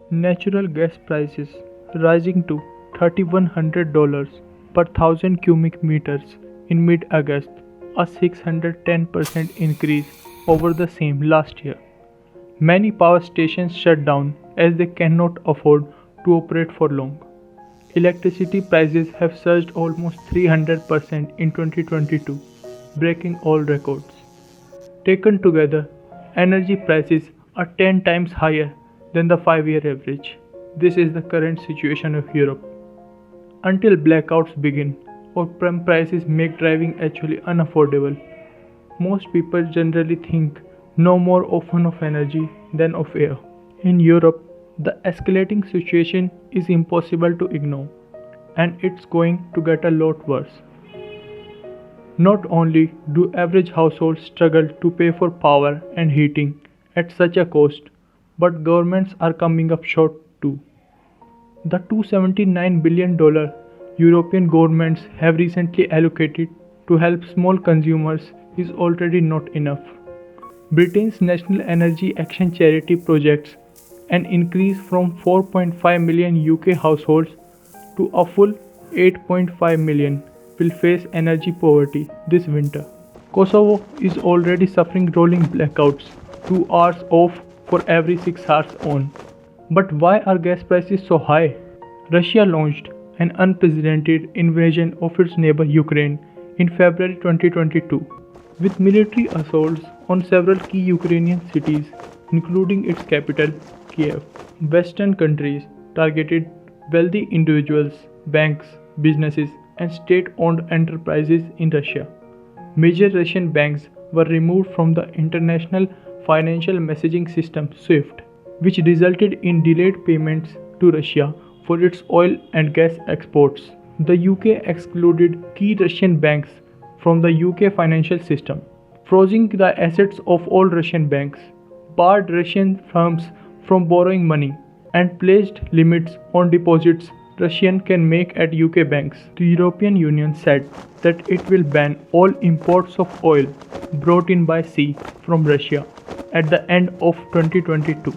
Natural gas prices rising to $3,100 per thousand cubic meters in mid-August, a 610% increase over the same last year. Many power stations shut down as they cannot afford to operate for long. Electricity prices have surged almost 300% in 2022, breaking all records. Taken together, energy prices are 10 times higher than the 5-year average. This is the current situation of Europe. Until blackouts begin or prime prices make driving actually unaffordable, most people generally think no more often of energy than of air. In Europe, the escalating situation is impossible to ignore, and it's going to get a lot worse. Not only do average households struggle to pay for power and heating at such a cost, but governments are coming up short too. The $279 billion European governments have recently allocated to help small consumers is already not enough. Britain's National Energy Action Charity projects an increase from 4.5 million UK households to a full 8.5 million will face energy poverty this winter. Kosovo is already suffering rolling blackouts, 2 hours off for every 6 hours on. But why are gas prices so high? Russia launched an unprecedented invasion of its neighbor Ukraine in February 2022, with military assaults on several key Ukrainian cities, including its capital, Kiev. Western countries targeted wealthy individuals, banks, businesses, and state-owned enterprises in Russia. Major Russian banks were removed from the international financial messaging system SWIFT, which resulted in delayed payments to Russia for its oil and gas exports. The UK excluded key Russian banks from the UK financial system, freezing the assets of all Russian banks, barred Russian firms from borrowing money, and placed limits on deposits Russians can make at UK banks. The European Union said that it will ban all imports of oil brought in by sea from Russia at the end of 2022.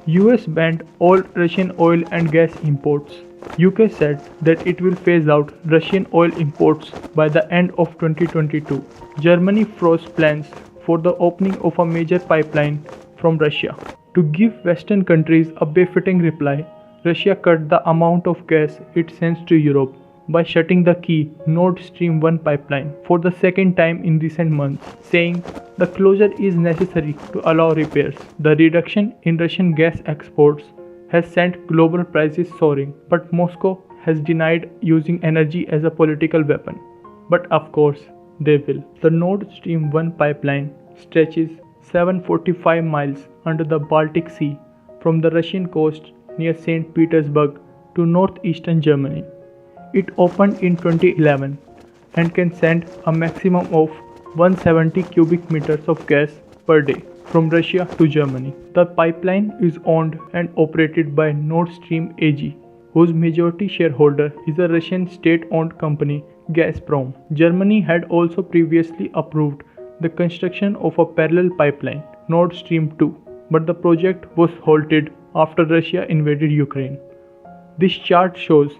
US banned all Russian oil and gas imports. UK said that it will phase out Russian oil imports by the end of 2022. Germany froze plans for the opening of a major pipeline from Russia. To give Western countries a befitting reply, Russia cut the amount of gas it sends to Europe by shutting the key Nord Stream 1 pipeline for the second time in recent months, saying the closure is necessary to allow repairs. The reduction in Russian gas exports has sent global prices soaring, but Moscow has denied using energy as a political weapon. But of course, they will. The Nord Stream 1 pipeline stretches 745 miles under the Baltic Sea from the Russian coast near St. Petersburg to northeastern Germany. It opened in 2011 and can send a maximum of 170 cubic meters of gas per day from Russia to Germany. The pipeline is owned and operated by Nord Stream AG, whose majority shareholder is the Russian state-owned company Gazprom. Germany had also previously approved the construction of a parallel pipeline, Nord Stream 2, but the project was halted after Russia invaded Ukraine. This chart shows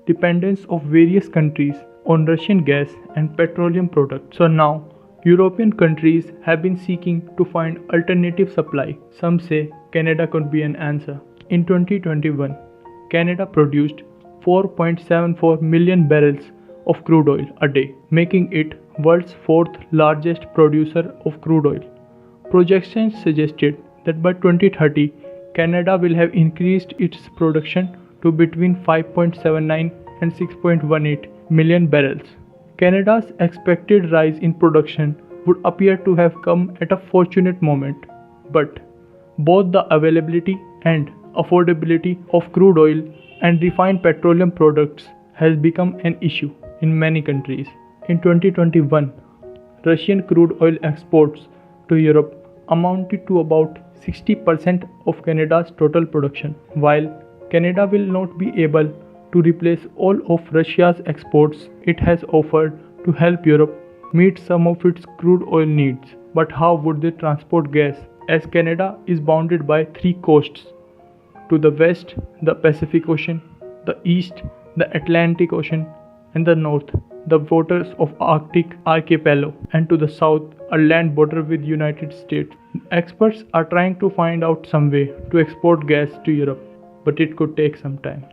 dependence of various countries on Russian gas and petroleum products. So now, European countries have been seeking to find alternative supply. Some say Canada could be an answer. In 2021, Canada produced 4.74 million barrels of crude oil a day, making it world's fourth largest producer of crude oil. Projections suggested that by 2030, Canada will have increased its production to between 5.79 and 6.18 million barrels. Canada's expected rise in production would appear to have come at a fortunate moment, but both the availability and affordability of crude oil and refined petroleum products has become an issue in many countries. In 2021, Russian crude oil exports to Europe amounted to about 60% of Canada's total production. While Canada will not be able to replace all of Russia's exports, it has offered to help Europe meet some of its crude oil needs. But how would they transport gas, as Canada is bounded by 3 coasts? To the west, the Pacific Ocean, the east, the Atlantic Ocean, and the north, the waters of Arctic archipelago, and to the south, a land border with United States. Experts are trying to find out some way to export gas to Europe, but it could take some time.